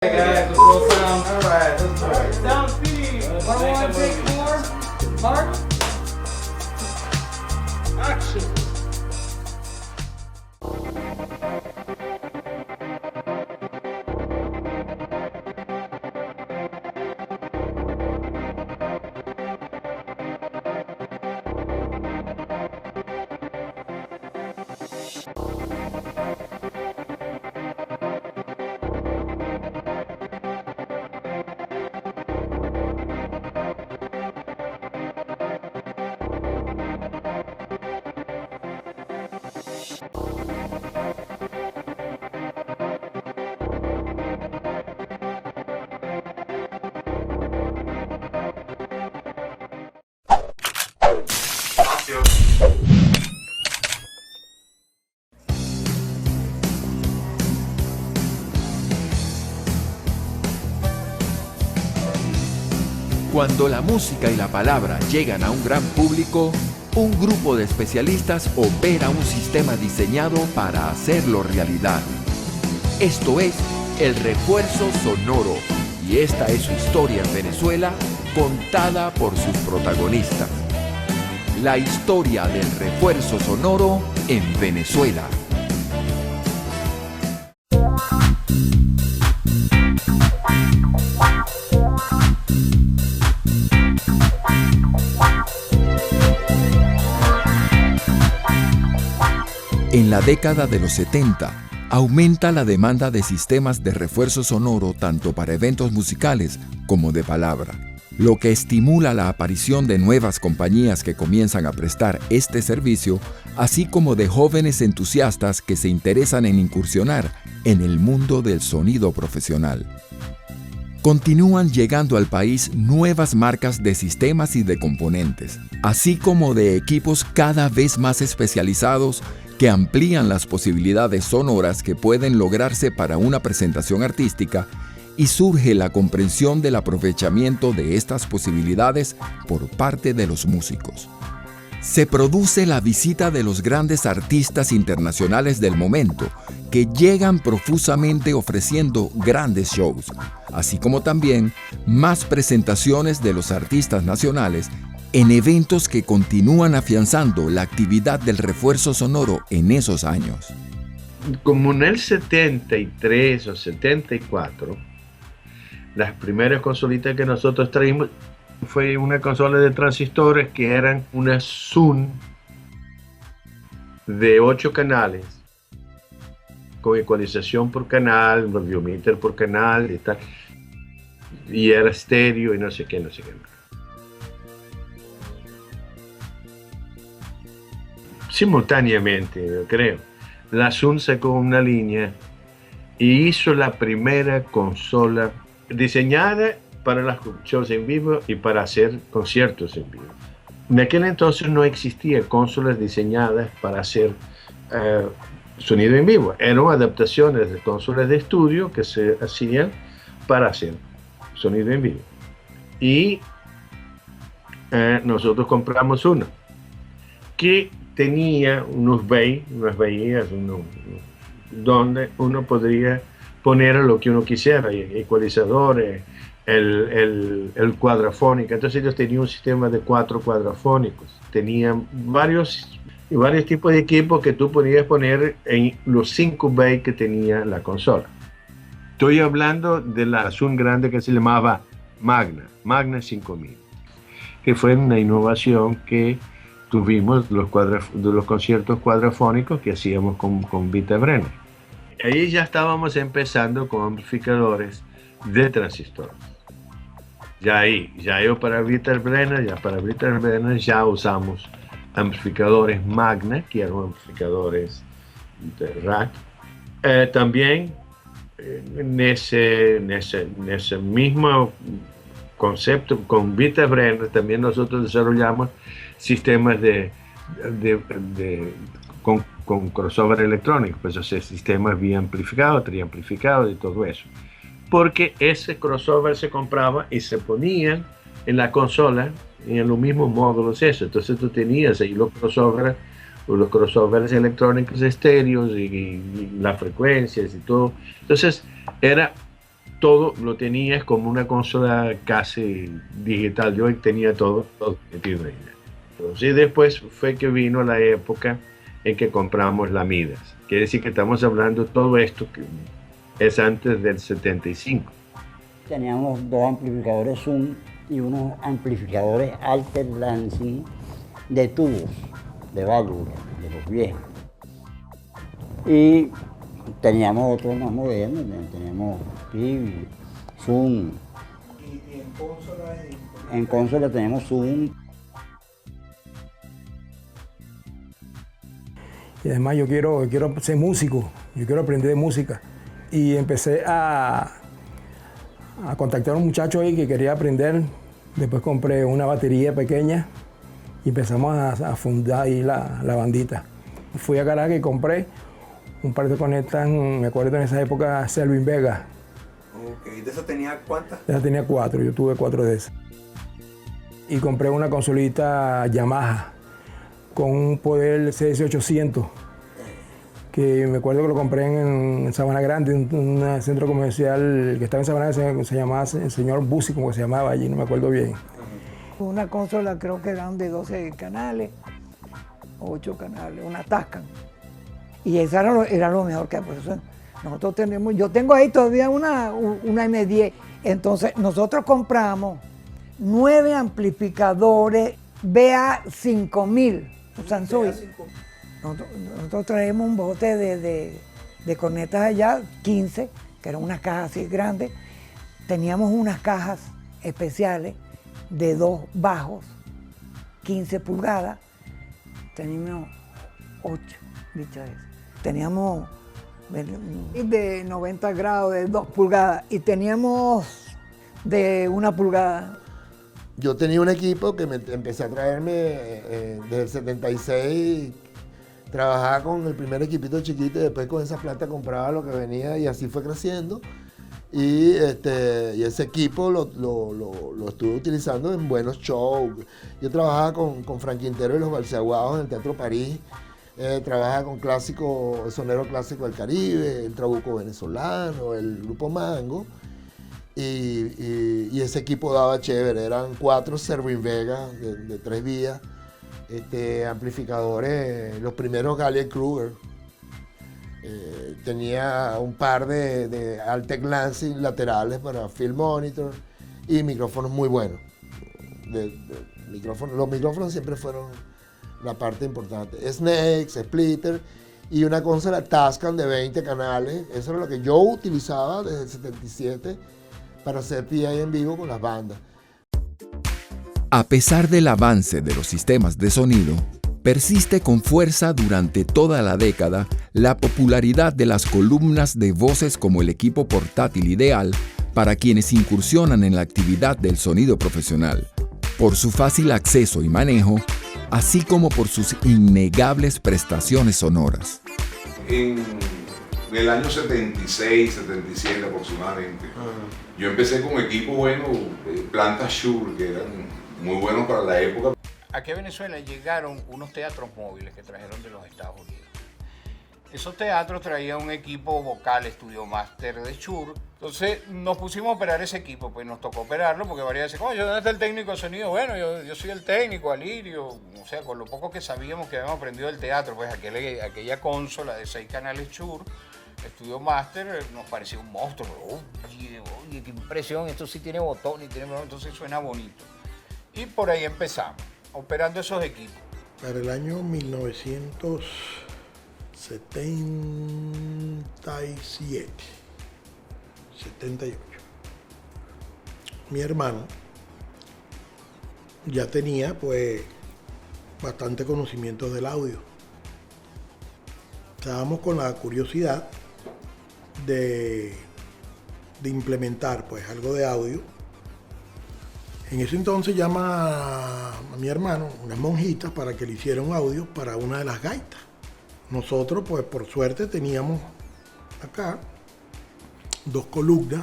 Hey guys, let's roll sound. All right, let's go. Sound speed. Want to take more? Mark? Action. Cuando la música y la palabra llegan a un gran público, un grupo de especialistas opera un sistema diseñado para hacerlo realidad. Esto es el Refuerzo Sonoro, y esta es su historia en Venezuela, contada por sus protagonistas. La historia del Refuerzo Sonoro en Venezuela. En la década de los 70, aumenta la demanda de sistemas de refuerzo sonoro tanto para eventos musicales como de palabra, lo que estimula la aparición de nuevas compañías que comienzan a prestar este servicio, así como de jóvenes entusiastas que se interesan en incursionar en el mundo del sonido profesional. Continúan llegando al país nuevas marcas de sistemas y de componentes, así como de equipos cada vez más especializados que amplían las posibilidades sonoras que pueden lograrse para una presentación artística, y surge la comprensión del aprovechamiento de estas posibilidades por parte de los músicos. Se produce la visita de los grandes artistas internacionales del momento, que llegan profusamente ofreciendo grandes shows, así como también más presentaciones de los artistas nacionales en eventos que continúan afianzando la actividad del refuerzo sonoro en esos años. Como en el 73 o 74, las primeras consolitas que nosotros traímos fue una consola de transistores que eran una Zoom de 8 canales, con ecualización por canal, radiometer por canal y tal, y era estéreo y no sé qué. Simultáneamente, yo creo, la Zoom sacó una línea y hizo la primera consola diseñada para los shows en vivo y para hacer conciertos en vivo. En aquel entonces no existían consolas diseñadas para hacer sonido en vivo. Eran adaptaciones de consolas de estudio que se hacían para hacer sonido en vivo. Y nosotros compramos una que tenía unas bahías donde uno podría poner lo que uno quisiera, ecualizadores, el cuadrafónico. Entonces ellos tenían un sistema de 4 cuadrafónicos. Tenían varios tipos de equipos que tú podías poner en los 5 bays que tenía la consola. Estoy hablando de la Zoom grande que se llamaba Magna 5000, que fue una innovación que tuvimos de los conciertos cuadrafónicos que hacíamos con Vita Brenner. Ahí ya estábamos empezando con amplificadores de transistores. Para Vita Brenner ya usamos amplificadores Magna, que eran amplificadores de rack. También en ese mismo concepto, con Vita Brenner también nosotros desarrollamos sistemas con crossover electrónico, pues esos sistemas biamplificados, triamplificados y todo eso. Porque ese crossover se compraba y se ponía en la consola en los mismos módulos eso. Entonces tú tenías ahí los crossovers electrónicos estéreos y las frecuencias y todo. Entonces era todo lo tenías como una consola casi digital. Yo tenía todo metido ahí. Entonces, después fue que vino la época en que compramos la Midas. Quiere decir que estamos hablando de todo esto que es antes del 75. Teníamos dos amplificadores Zoom y unos amplificadores Alter Lansing de tubos, de válvulas, de los viejos. Y teníamos otros más modernos, teníamos Pivi, Zoom. ¿Y en consola? En consola tenemos Zoom. Y además yo quiero ser músico, yo quiero aprender de música. Y empecé a contactar a un muchacho ahí que quería aprender. Después compré una batería pequeña y empezamos a fundar ahí la bandita. Fui a Caracas y compré un par de conectas, me acuerdo en esa época, Selvin Vega. Ok, ¿de eso tenía cuántas? Esa tenía 4, yo tuve 4 de esas. Y compré una consolita Yamaha con un poder CS800, que me acuerdo que lo compré en Sabana Grande, en un centro comercial que estaba en Sabana Grande, se llamaba el señor Bussi, como se llamaba allí, no me acuerdo bien. Una consola creo que eran de 12 canales, 8 canales, una Tascam. Y esa era lo mejor que por eso nosotros tenemos. Yo tengo ahí todavía una M10. Entonces nosotros compramos 9 amplificadores BA5000, Sansui. Nosotros traemos un bote de cornetas allá, 15, que eran unas cajas así grandes. Teníamos unas cajas especiales de 2 bajos, 15 pulgadas. Teníamos 8 bichos esos. Teníamos de 90 grados, de 2 pulgadas, y teníamos de 1 pulgada. Yo tenía un equipo que empecé a traerme desde el 76, trabajaba con el primer equipito chiquito y después con esa plata compraba lo que venía y así fue creciendo. Y ese equipo lo estuve utilizando en buenos shows. Yo trabajaba con Frank Quintero y los Balseaguados en el Teatro París. Trabajaba con el sonero clásico del Caribe, el Trabuco venezolano, el Grupo Mango. Y ese equipo daba chévere. Eran 4 Selvin Vega de 3 vías. Amplificadores, los primeros Gallien-Kruger. Tenía un par de Altec Lansing laterales para Field Monitor y micrófonos muy buenos. Los micrófonos siempre fueron la parte importante. Snakes, Splitter y una consola Tascam de 20 canales. Eso era lo que yo utilizaba desde el 77 para hacer PA en vivo con las bandas. A pesar del avance de los sistemas de sonido, persiste con fuerza durante toda la década la popularidad de las columnas de voces como el equipo portátil ideal para quienes incursionan en la actividad del sonido profesional, por su fácil acceso y manejo, así como por sus innegables prestaciones sonoras. En el año 76, 77 aproximadamente, yo empecé con equipo bueno, plantas Shure, que eran muy buenos para la época. Aquí a Venezuela llegaron unos teatros móviles que trajeron de los Estados Unidos. Esos teatros traían un equipo vocal Studio Master de Shure. Entonces nos pusimos a operar ese equipo, pues nos tocó operarlo porque varias veces, coño, ¿dónde está el técnico de sonido? Bueno, yo soy el técnico, Alirio. O sea, con lo poco que sabíamos que habíamos aprendido del teatro, pues aquella consola de 6 canales Shure, Studio Master, nos parecía un monstruo. Oye, qué impresión, esto sí tiene botón y tiene botón, entonces suena bonito. Y por ahí empezamos, operando esos equipos. Para el año 1977, 78, mi hermano ya tenía pues bastante conocimientos del audio. Estábamos con la curiosidad de implementar pues algo de audio. En ese entonces llama a mi hermano unas monjitas para que le hiciera un audio para una de las gaitas. Nosotros, pues por suerte, teníamos acá 2 columnas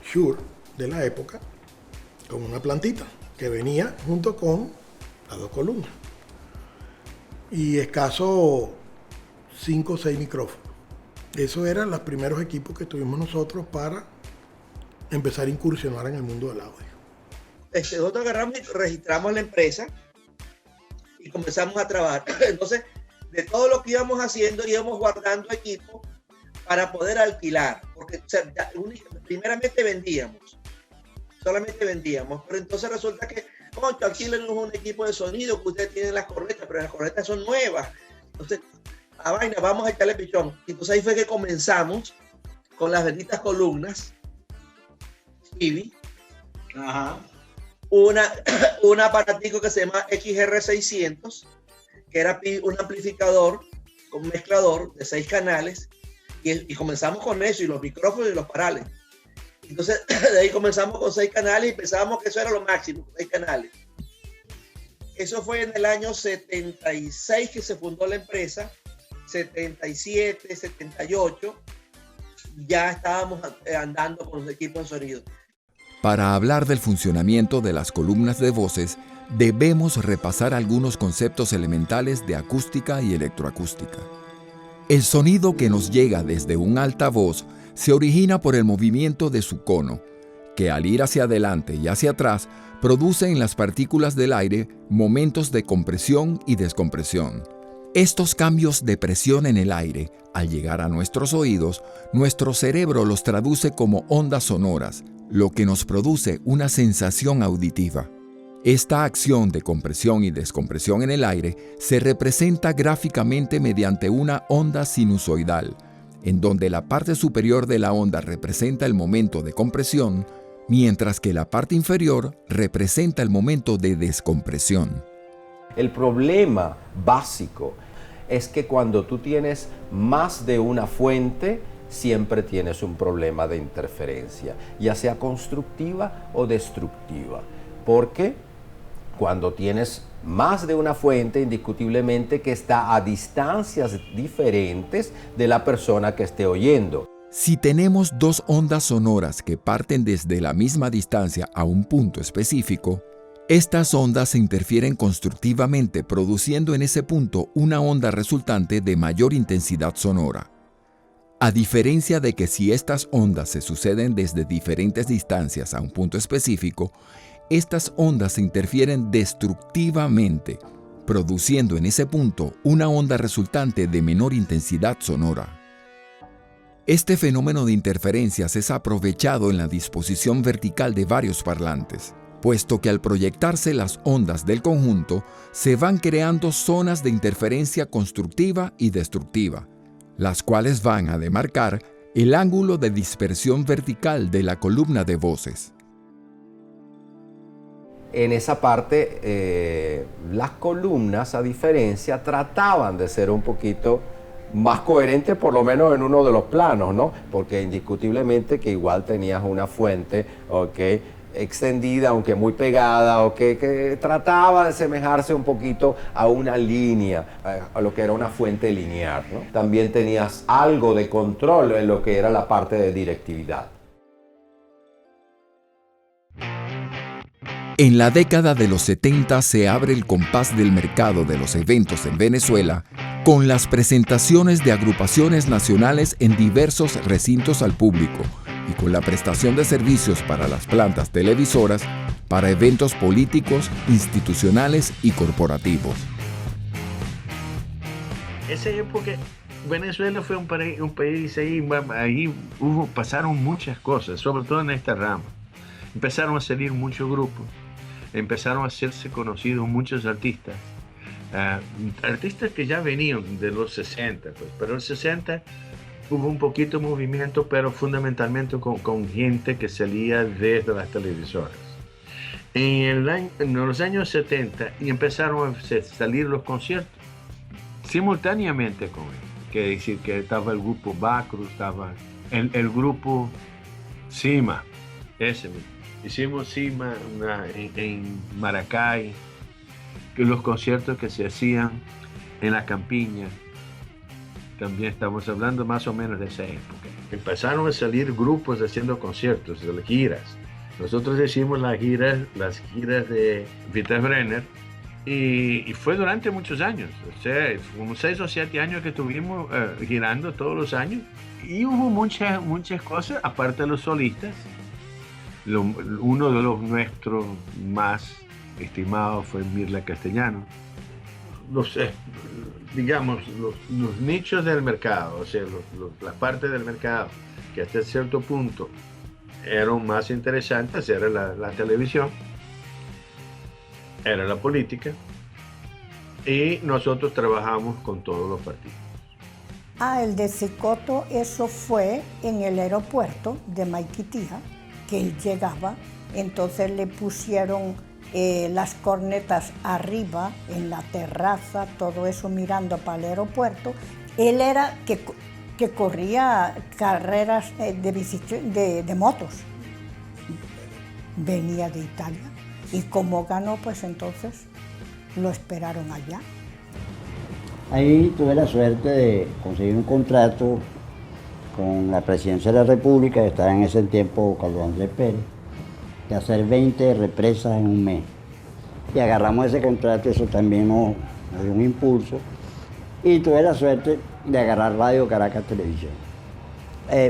Shure de la época con una plantita que venía junto con las 2 columnas y escaso 5 o 6 micrófonos. Eso eran los primeros equipos que tuvimos nosotros para empezar a incursionar en el mundo del audio. Nosotros agarramos y registramos la empresa y comenzamos a trabajar. Entonces, de todo lo que íbamos haciendo, íbamos guardando equipo para poder alquilar, porque o sea, primeramente vendíamos, solamente vendíamos, pero entonces resulta que, concho, alquílenos un equipo de sonido que ustedes tienen las cornetas, pero las cornetas son nuevas, entonces, a vaina, vamos a echarle pichón. Entonces ahí fue que comenzamos con las benditas columnas, Stevie, un aparatico que se llama XR600, que era un amplificador con mezclador de 6 canales, y comenzamos con eso, y los micrófonos y los parales. Entonces, de ahí comenzamos con 6 canales y pensábamos que eso era lo máximo, 6 canales. Eso fue en el año 76 que se fundó la empresa, 77, 78, ya estábamos andando con los equipos de sonido. Para hablar del funcionamiento de las columnas de voces, debemos repasar algunos conceptos elementales de acústica y electroacústica. El sonido que nos llega desde un altavoz se origina por el movimiento de su cono, que al ir hacia adelante y hacia atrás produce en las partículas del aire momentos de compresión y descompresión. Estos cambios de presión en el aire, al llegar a nuestros oídos, nuestro cerebro los traduce como ondas sonoras, lo que nos produce una sensación auditiva. Esta acción de compresión y descompresión en el aire se representa gráficamente mediante una onda sinusoidal, en donde la parte superior de la onda representa el momento de compresión, mientras que la parte inferior representa el momento de descompresión. El problema básico es que cuando tú tienes más de una fuente, siempre tienes un problema de interferencia, ya sea constructiva o destructiva. Porque cuando tienes más de una fuente, indiscutiblemente que está a distancias diferentes de la persona que esté oyendo. Si tenemos dos ondas sonoras que parten desde la misma distancia a un punto específico, estas ondas se interfieren constructivamente, produciendo en ese punto una onda resultante de mayor intensidad sonora. A diferencia de que si estas ondas se suceden desde diferentes distancias a un punto específico, estas ondas se interfieren destructivamente, produciendo en ese punto una onda resultante de menor intensidad sonora. Este fenómeno de interferencias es aprovechado en la disposición vertical de varios parlantes, puesto que al proyectarse las ondas del conjunto, se van creando zonas de interferencia constructiva y destructiva, las cuales van a demarcar el ángulo de dispersión vertical de la columna de voces. En esa parte, las columnas, a diferencia, trataban de ser un poquito más coherentes, por lo menos en uno de los planos, ¿no? Porque indiscutiblemente que igual tenías una fuente, extendida, aunque muy pegada, o que trataba de asemejarse un poquito a una línea, a lo que era una fuente lineal, ¿no? También tenías algo de control en lo que era la parte de directividad. En la década de los 70 se abre el compás del mercado de los eventos en Venezuela con las presentaciones de agrupaciones nacionales en diversos recintos al público y con la prestación de servicios para las plantas televisoras para eventos políticos, institucionales y corporativos. Esa época, Venezuela fue un país ahí pasaron muchas cosas, sobre todo en esta rama. Empezaron a salir muchos grupos, empezaron a hacerse conocidos muchos artistas. Artistas que ya venían de los 60, pues, pero en los 60 hubo un poquito de movimiento, pero fundamentalmente con gente que salía desde las televisoras. En los años 70 y empezaron a salir los conciertos simultáneamente con él. Quiere decir que estaba el grupo Bacrus, estaba el grupo Cima, ese mismo. Hicimos Cima en Maracay, que los conciertos que se hacían en la campiña. También estamos hablando más o menos de esa época. Empezaron a salir grupos haciendo conciertos, de las giras. Nosotros hicimos las giras de Vitas Brenner, Y fue durante muchos años, o sea, como 6 o 7 años que estuvimos girando todos los años. Y hubo muchas cosas, aparte de los solistas. Uno de los nuestros más estimados fue Mirla Castellano. Digamos, los nichos del mercado, o sea, las partes del mercado que hasta cierto punto eran más interesantes, era la televisión, era la política, y nosotros trabajamos con todos los partidos. El de Cicoto, eso fue en el aeropuerto de Maiquetía, que él llegaba, entonces le pusieron las cornetas arriba, en la terraza, todo eso mirando para el aeropuerto. Él era que corría carreras de motos. Venía de Italia. Y como ganó, pues entonces lo esperaron allá. Ahí tuve la suerte de conseguir un contrato con la Presidencia de la República, que estaba en ese tiempo Carlos Andrés Pérez, de hacer 20 represas en un mes. Y agarramos ese contrato, eso también nos dio un impulso. Y tuve la suerte de agarrar Radio Caracas Televisión.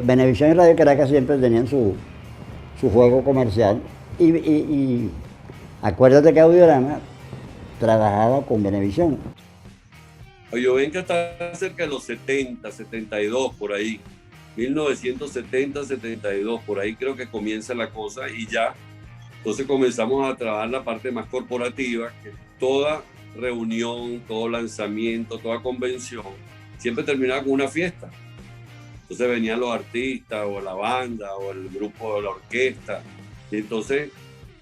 Venevisión y Radio Caracas siempre tenían su juego comercial. Y acuérdate que Audiorama trabajaba con Venevisión. Oyovenca está cerca de los 70, 72, por ahí. 1970, 72, por ahí creo que comienza la cosa y ya. Entonces comenzamos a trabajar la parte más corporativa, que toda reunión, todo lanzamiento, toda convención, siempre terminaba con una fiesta. Entonces venían los artistas o la banda o el grupo de la orquesta. Y entonces,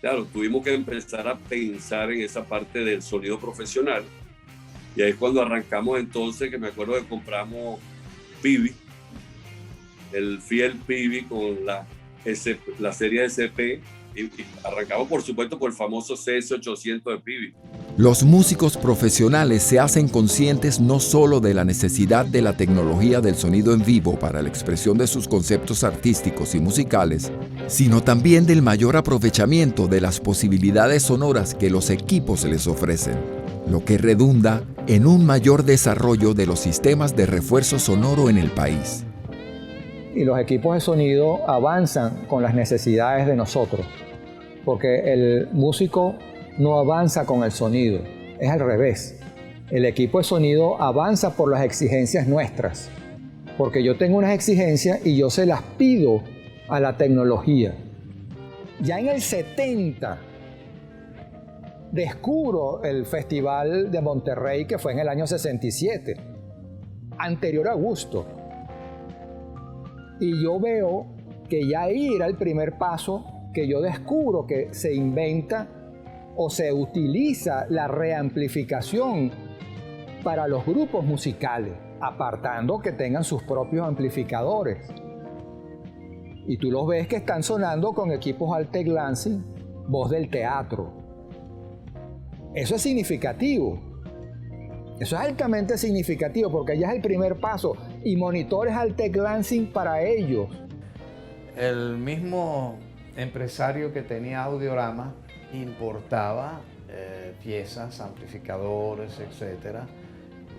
claro, tuvimos que empezar a pensar en esa parte del sonido profesional. Y ahí es cuando arrancamos entonces, que me acuerdo que compramos Pivi, el fiel Pivi con la serie SP, y arrancamos por supuesto por el famoso CS800 de Pivi. Los músicos profesionales se hacen conscientes no solo de la necesidad de la tecnología del sonido en vivo para la expresión de sus conceptos artísticos y musicales, sino también del mayor aprovechamiento de las posibilidades sonoras que los equipos les ofrecen, lo que redunda en un mayor desarrollo de los sistemas de refuerzo sonoro en el país. Y los equipos de sonido avanzan con las necesidades de nosotros, porque el músico no avanza con el sonido, es al revés. El equipo de sonido avanza por las exigencias nuestras, porque yo tengo unas exigencias y yo se las pido a la tecnología. Ya en el 70 descubro el Festival de Monterrey, que fue en el año 67, anterior a Gusto. Y yo veo que ya ahí era el primer paso, que yo descubro que se inventa o se utiliza la reamplificación para los grupos musicales, apartando que tengan sus propios amplificadores. Y tú los ves que están sonando con equipos Altec Lansing, voz del teatro. Eso es significativo. Eso es altamente significativo porque ya es el primer paso. Y monitores Altec Lansing para ellos. El mismo empresario que tenía Audiorama importaba piezas, amplificadores, etc.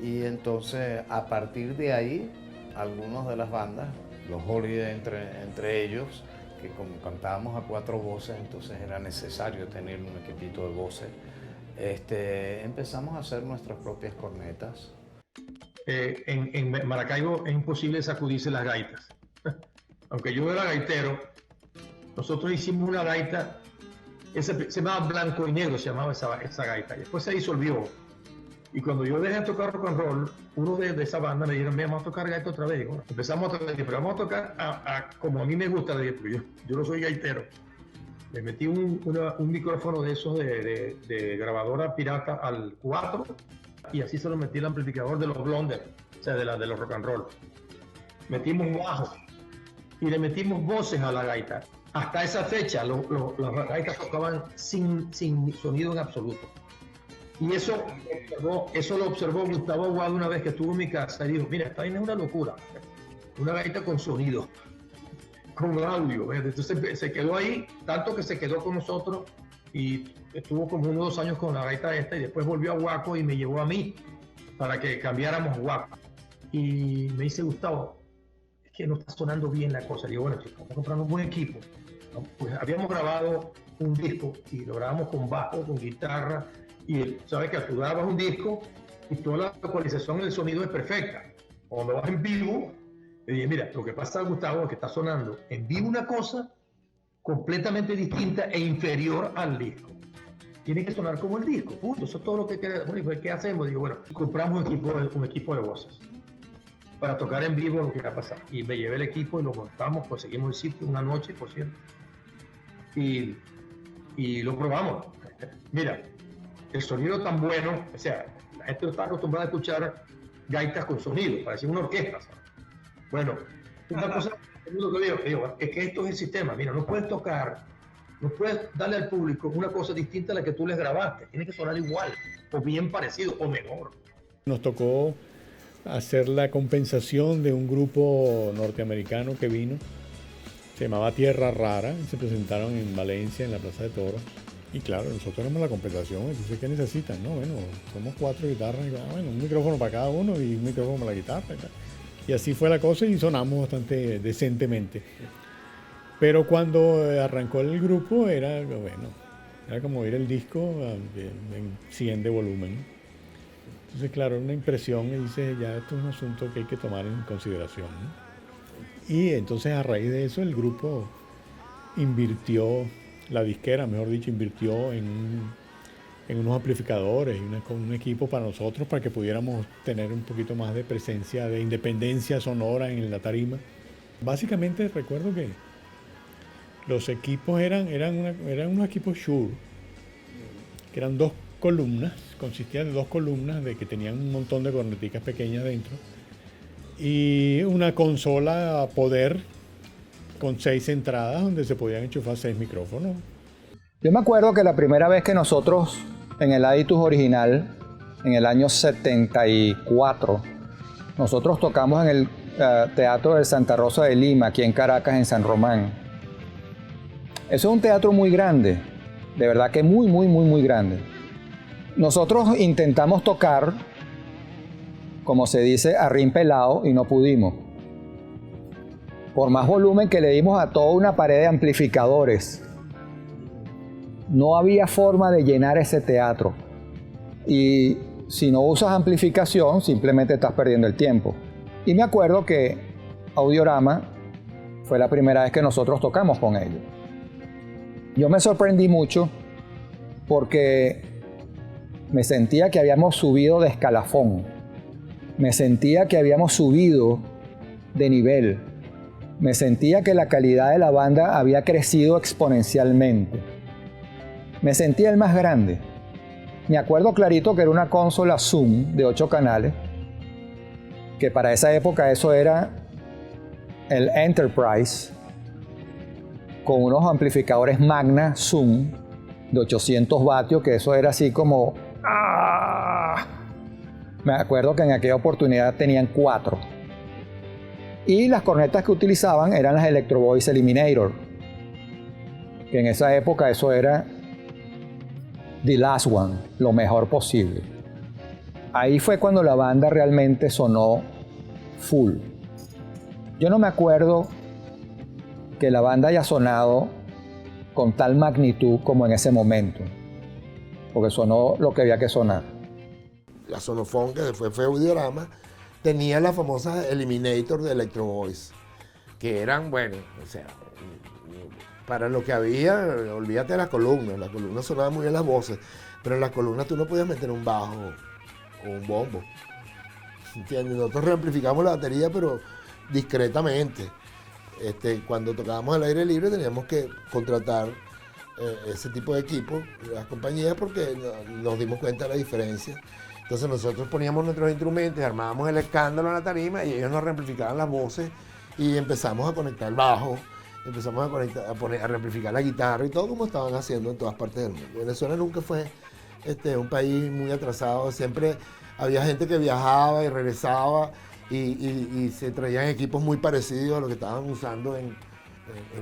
Y entonces a partir de ahí, algunos de las bandas, los Holiday entre ellos, que como cantábamos a 4 voces, entonces era necesario tener un equipito de voces. Empezamos a hacer nuestras propias cornetas. En Maracaibo es imposible sacudirse las gaitas. Aunque yo era gaitero, nosotros hicimos una gaita, se llamaba Blanco y Negro, se llamaba esa gaita, y después se disolvió. Y cuando yo dejé de tocar rock and roll, uno de esa banda me dijeron, vamos a tocar gaita otra vez. Bueno, empezamos a tocar, pero vamos a tocar como a mí me gusta, porque yo no soy gaitero. Le metí un micrófono de esos de grabadora pirata al 4 y así se lo metí el amplificador de los Blonder, o sea, de los rock and roll. Metimos bajo y le metimos voces a la gaita. Hasta esa fecha las gaitas tocaban sin sonido en absoluto. Y eso lo observó Gustavo Aguado una vez que estuvo en mi casa y dijo, mira, esta vaina es una locura, una gaita con sonido, con audio. Entonces se quedó ahí, tanto que se quedó con nosotros y estuvo como unos 2 años con la gaita esta y después volvió a Guaco y me llevó a mí para que cambiáramos Guaco. Y me dice, Gustavo, es que no está sonando bien la cosa. Digo, bueno, chicos, vamos a comprar un buen equipo. Pues habíamos grabado un disco y lo grabamos con bajo, con guitarra, y sabes que tú grabas un disco y toda la ecualización del sonido es perfecta. Cuando vas en vivo, le dije, mira, lo que pasa, Gustavo, es que está sonando en vivo una cosa completamente distinta e inferior al disco. Tiene que sonar como el disco, punto. Eso es todo lo que queda. Bueno, ¿qué hacemos? Digo, bueno, compramos un equipo de voces para tocar en vivo lo que va a pasar. Y me llevé el equipo y lo montamos, conseguimos el sitio una noche, por cierto. Y lo probamos. Mira, el sonido tan bueno, o sea, la gente está acostumbrada a escuchar gaitas con sonido, parecía una orquesta, ¿sabes? Bueno, una cosa que digo, es que esto es el sistema. Mira, no puedes tocar, no puedes darle al público una cosa distinta a la que tú les grabaste. Tiene que sonar igual, o bien parecido, o mejor. Nos tocó hacer la compensación de un grupo norteamericano que vino, se llamaba Tierra Rara, y se presentaron en Valencia, en la Plaza de Toros. Y claro, nosotros éramos la compensación. Entonces, ¿qué necesitan? No, bueno, somos 4 guitarras, y bueno, un micrófono para cada uno y un micrófono para la guitarra. Y así fue la cosa y sonamos bastante decentemente. Pero cuando arrancó el grupo era como oír el disco en 100 de volumen. Entonces, claro, una impresión y dice, ya esto es un asunto que hay que tomar en consideración, ¿no? Y entonces a raíz de eso el grupo invirtió, la disquera, mejor dicho, invirtió en unos amplificadores y un equipo para nosotros para que pudiéramos tener un poquito más de presencia, de independencia sonora en la tarima. Básicamente recuerdo que los equipos eran unos equipos Shure, que eran 2 columnas, consistían de 2 columnas que tenían un montón de corneticas pequeñas dentro y una consola a poder con 6 entradas donde se podían enchufar 6 micrófonos. Yo me acuerdo que la primera vez que nosotros en el Aditus original, en el año 74, nosotros tocamos en el Teatro del Santa Rosa de Lima, aquí en Caracas, en San Román. Eso es un teatro muy grande, de verdad que muy, muy, muy, muy grande. Nosotros intentamos tocar, como se dice, a rin pelado y no pudimos. Por más volumen que le dimos a toda una pared de amplificadores, no había forma de llenar ese teatro. Y si no usas amplificación, simplemente estás perdiendo el tiempo. Y me acuerdo que Audiorama fue la primera vez que nosotros tocamos con ellos. Yo me sorprendí mucho porque me sentía que habíamos subido de escalafón. Me sentía que habíamos subido de nivel. Me sentía que la calidad de la banda había crecido exponencialmente. Me sentía el más grande. Me acuerdo clarito que era una consola Zoom de 8 canales, que para esa época eso era el Enterprise, con unos amplificadores Magna Zoom de 800 vatios, que eso era así como... ¡ah! Me acuerdo que en aquella oportunidad tenían 4. Y las cornetas que utilizaban eran las Electro Voice Eliminator, que en esa época eso era the last one, lo mejor posible. Ahí fue cuando la banda realmente sonó full. Yo no me acuerdo que la banda haya sonado con tal magnitud como en ese momento, porque sonó lo que había que sonar. La Sonofón, que fue Audiorama, tenía la famosa Eliminator de Electro Voice, que eran, bueno, o sea, para lo que había, olvídate de las columnas sonaban muy bien las voces, pero en las columnas tú no podías meter un bajo o un bombo, ¿entiendes? Nosotros reamplificamos la batería, pero discretamente. Cuando tocábamos al aire libre teníamos que contratar ese tipo de equipo, las compañías, porque nos dimos cuenta de la diferencia. Entonces nosotros poníamos nuestros instrumentos, armábamos el escándalo en la tarima y ellos nos reamplificaban las voces y empezamos a conectar el bajo, empezamos a reamplificar la guitarra y todo como estaban haciendo en todas partes del mundo. Venezuela nunca fue un país muy atrasado, siempre había gente que viajaba y regresaba y se traían equipos muy parecidos a lo que estaban usando en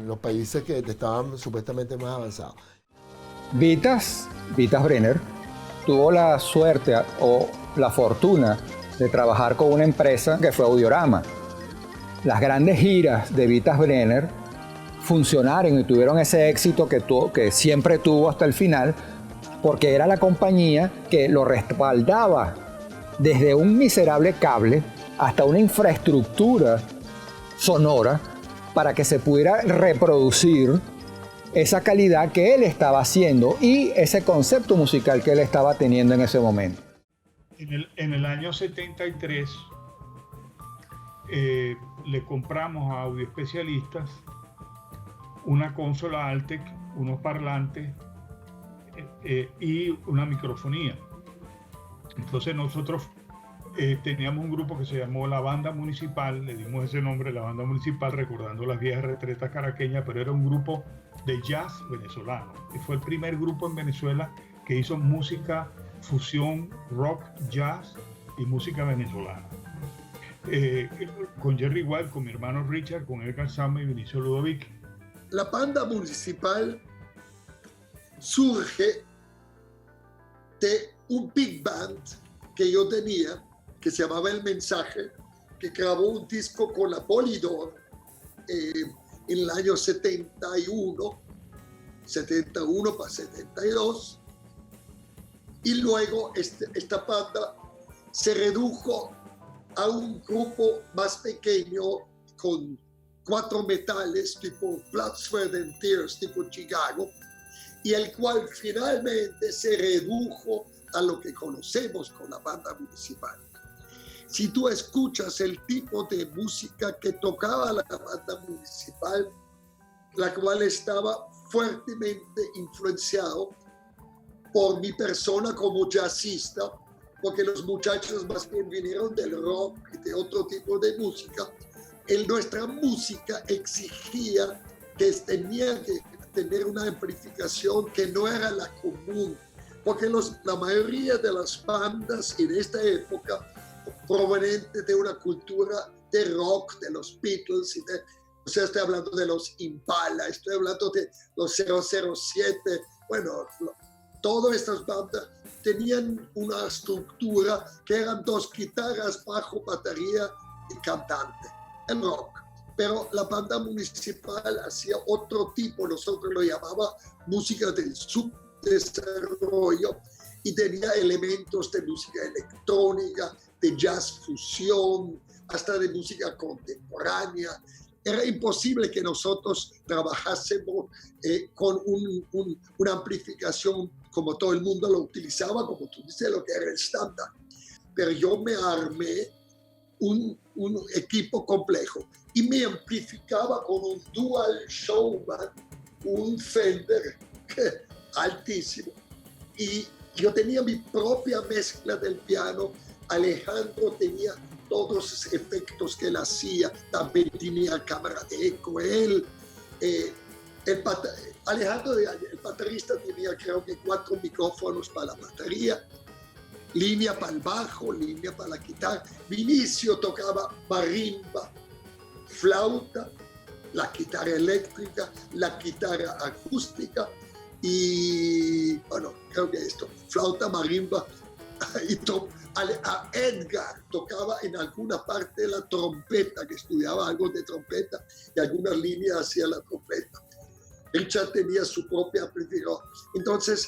los países que estaban supuestamente más avanzados. Vitas Brenner tuvo la suerte o la fortuna de trabajar con una empresa que fue Audiorama. Las grandes giras de Vitas Brenner funcionaron y tuvieron ese éxito que siempre tuvo hasta el final, porque era la compañía que lo respaldaba desde un miserable cable hasta una infraestructura sonora para que se pudiera reproducir esa calidad que él estaba haciendo y ese concepto musical que él estaba teniendo en ese momento. En el año 73 le compramos a Audio Especialistas una consola Altec, unos parlantes y una microfonía. Entonces nosotros teníamos un grupo que se llamó La Banda Municipal, le dimos ese nombre, La Banda Municipal, recordando las viejas retretas caraqueñas, pero era un grupo de jazz venezolano. Y fue el primer grupo en Venezuela que hizo música fusión, rock, jazz y música venezolana. Con Jerry White, con mi hermano Richard, con Edgar Sama y Vinicio Ludovic. La Banda Municipal surge de un big band que yo tenía, que se llamaba El Mensaje, que grabó un disco con la Polydor en el año 71 para 72, y luego esta banda se redujo a un grupo más pequeño con 4 metales tipo Blood, Sweat and Tears tipo Chicago, y el cual finalmente se redujo a lo que conocemos con la Banda Municipal. Si tú escuchas el tipo de música que tocaba la Banda Municipal, la cual estaba fuertemente influenciado por mi persona como jazzista, porque los muchachos más bien vinieron del rock y de otro tipo de música, nuestra música exigía que tenía que tener una amplificación que no era la común, porque la mayoría de las bandas en esta época provenientes de una cultura de rock, de los Beatles, o sea, estoy hablando de los Impala, estoy hablando de los 007, bueno, todas estas bandas tenían una estructura que eran 2 guitarras, bajo, batería y cantante, el rock. Pero la Banda Municipal hacía otro tipo, nosotros lo llamaba música del subdesarrollo, y tenía elementos de música electrónica, de jazz fusión, hasta de música contemporánea. Era imposible que nosotros trabajásemos con una amplificación como todo el mundo lo utilizaba, como tú dices, lo que era el estándar. Pero yo me armé un equipo complejo y me amplificaba con un Dual Showman, un Fender altísimo. Y yo tenía mi propia mezcla del piano. Alejandro tenía todos los efectos que él hacía, también tenía cámara de eco. Alejandro, el baterista, tenía creo que 4 micrófonos para la batería, línea para el bajo, línea para la guitarra. Vinicio tocaba marimba, flauta, la guitarra eléctrica, la guitarra acústica y, bueno, creo que esto, flauta, marimba y a Edgar tocaba en alguna parte la trompeta, que estudiaba algo de trompeta y algunas líneas hacia la trompeta. Richard tenía su propia amplificador. Entonces,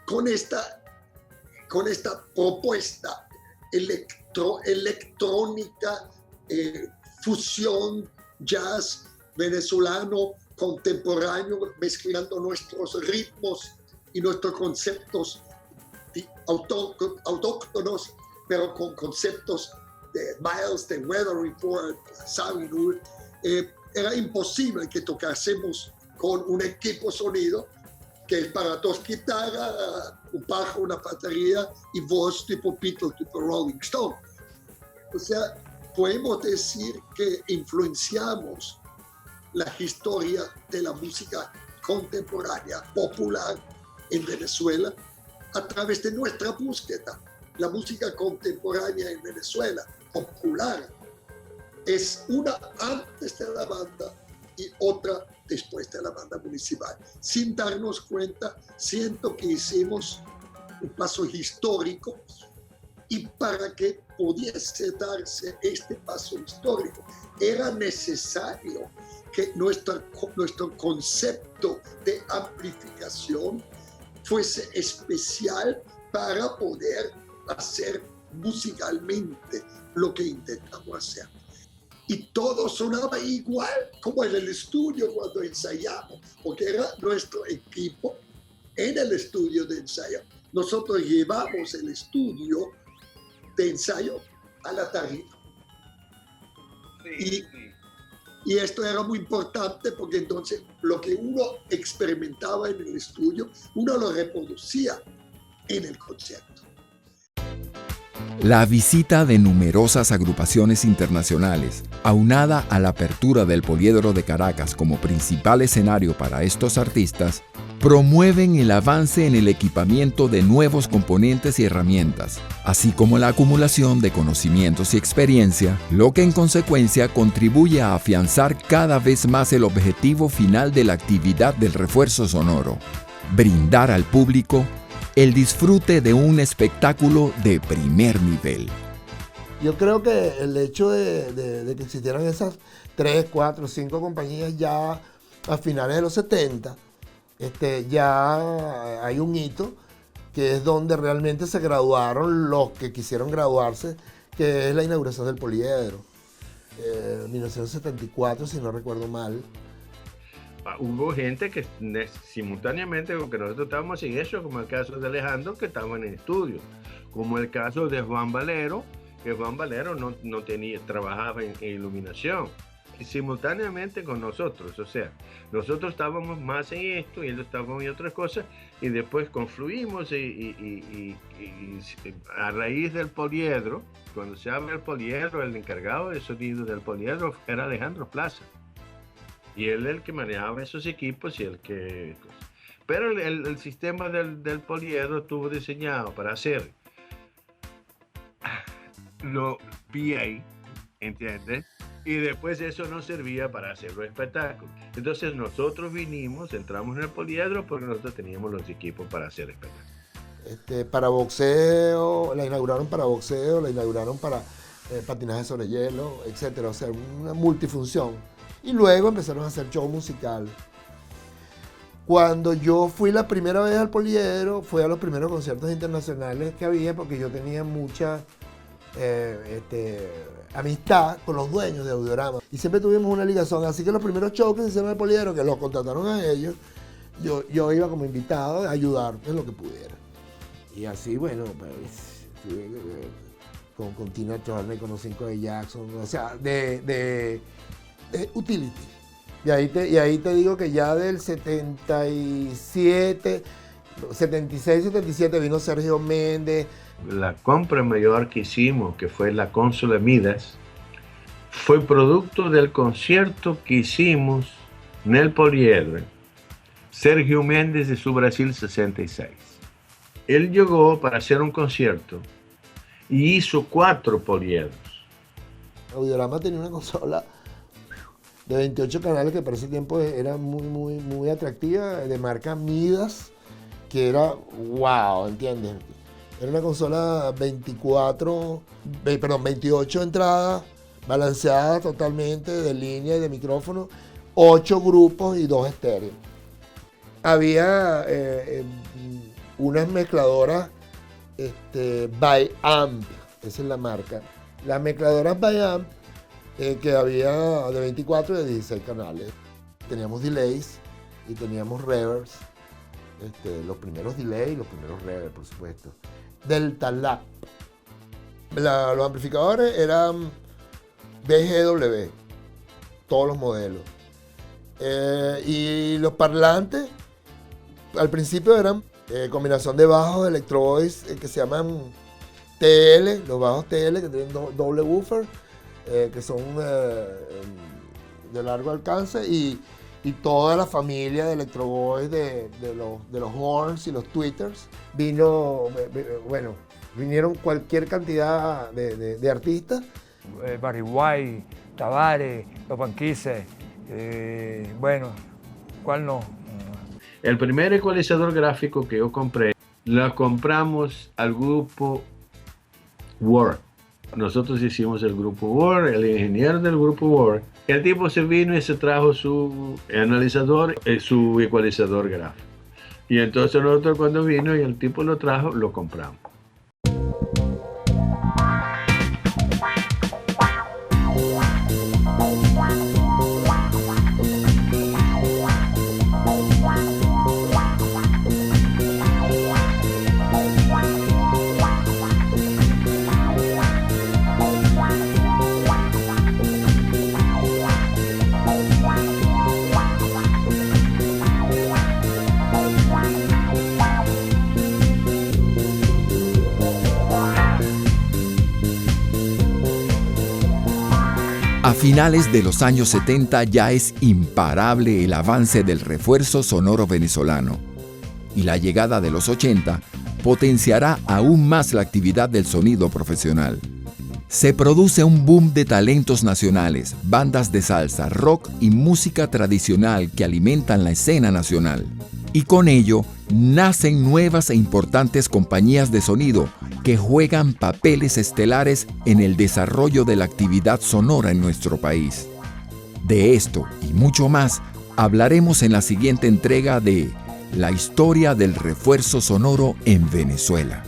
con esta propuesta electrónica, fusión, jazz venezolano, contemporáneo, mezclando nuestros ritmos y nuestros conceptos autóctonos, pero con conceptos de Miles, de Weather Report, Sabinur, era imposible que tocásemos con un equipo sonido que es para 2 guitarras, un bajo, una batería y voz tipo Beatles, tipo Rolling Stone. O sea, podemos decir que influenciamos la historia de la música contemporánea popular en Venezuela a través de nuestra búsqueda. La música contemporánea en Venezuela, popular, es antes de la banda, y otra después de la banda municipal. Sin darnos cuenta, siento que hicimos un paso histórico, y para que pudiese darse este paso histórico era necesario que nuestro concepto de amplificación fuese especial para poder hacer musicalmente lo que intentamos hacer. Y todo sonaba igual como en el estudio cuando ensayamos, porque era nuestro equipo en el estudio de ensayo. Nosotros llevamos el estudio de ensayo a la tarima. Y esto era muy importante porque entonces lo que uno experimentaba en el estudio, uno lo reproducía en el concierto. La visita de numerosas agrupaciones internacionales, aunada a la apertura del Poliedro de Caracas como principal escenario para estos artistas, promueven el avance en el equipamiento de nuevos componentes y herramientas, así como la acumulación de conocimientos y experiencia, lo que en consecuencia contribuye a afianzar cada vez más el objetivo final de la actividad del refuerzo sonoro: brindar al público el disfrute de un espectáculo de primer nivel. Yo creo que el hecho de que existieran esas 3, 4, 5 compañías ya a finales de los 70, ya hay un hito que es donde realmente se graduaron los que quisieron graduarse, que es la inauguración del Poliedro, en 1974, si no recuerdo mal. Hubo gente que simultáneamente con que nosotros estábamos en eso, como el caso de Alejandro, que estaba en el estudio, como el caso de Juan Valero, que Juan Valero no trabajaba en iluminación, y simultáneamente con nosotros, o sea, nosotros estábamos más en esto y ellos estaban en otras cosas, y después confluimos y a raíz del Poliedro, cuando se abre el Poliedro, el encargado de sonido del Poliedro era Alejandro Plaza. Y él es el que manejaba esos equipos y el que... Pero el sistema del Poliedro estuvo diseñado para hacer lo PA, ¿entiendes? Y después eso no servía para hacer los espectáculos. Entonces nosotros entramos en el Poliedro porque nosotros teníamos los equipos para hacer espectáculos. Para boxeo, la inauguraron para boxeo, la inauguraron para patinaje sobre hielo, etc. O sea, una multifunción. Y luego empezaron a hacer show musical. Cuando yo fui la primera vez al Poliedro, fue a los primeros conciertos internacionales que había, porque yo tenía mucha amistad con los dueños de Audiorama. Y siempre tuvimos una ligación. Así que los primeros shows que se hicieron en el Poliedro, que los contrataron a ellos, yo iba como invitado a ayudar en lo que pudiera. Y así, bueno, pues, estuve con Tina Turner, con los 5 de Jackson, o sea, de Utility. Y ahí te digo que ya del 76, 77 vino Sergio Méndez. La compra mayor que hicimos, que fue la consola Midas, fue producto del concierto que hicimos en el Poliedro. Sergio Méndez de su Brasil 66. Él llegó para hacer un concierto y hizo 4 Poliedros. Audiorama tenía una consola de 28 canales que para ese tiempo era muy atractiva, de marca Midas, que era wow, ¿entiendes? Era una consola 28 entradas, balanceada totalmente de línea y de micrófono, 8 grupos y 2 estéreos. Había unas mezcladoras by Amp, esa es la marca. Las mezcladoras by Amp, que había de 24 y de 16 canales. Teníamos delays y teníamos reverbs, los primeros delays y los primeros reverbs, por supuesto. Delta Lab. Los amplificadores eran BGW, todos los modelos. Y los parlantes, al principio eran combinación de bajos Electro Voice que se llaman TL, los bajos TL que tienen doble woofer, que son de largo alcance, y toda la familia de Electro Voice de los horns y los tweeters. Vinieron cualquier cantidad de artistas. Barry White, Tavares, Los Banquises, Bueno, ¿cuál no? El primer ecualizador gráfico que yo compré, lo compramos al grupo Word. Nosotros hicimos el grupo Word, el ingeniero del grupo Word. El tipo se vino y se trajo su analizador, su ecualizador gráfico. Y entonces nosotros cuando vino y el tipo lo trajo, lo compramos. A finales de los años 70 ya es imparable el avance del refuerzo sonoro venezolano, y la llegada de los 80 potenciará aún más la actividad del sonido profesional. Se produce un boom de talentos nacionales, bandas de salsa, rock y música tradicional que alimentan la escena nacional. Y con ello nacen nuevas e importantes compañías de sonido que juegan papeles estelares en el desarrollo de la actividad sonora en nuestro país. De esto y mucho más hablaremos en la siguiente entrega de La historia del refuerzo sonoro en Venezuela.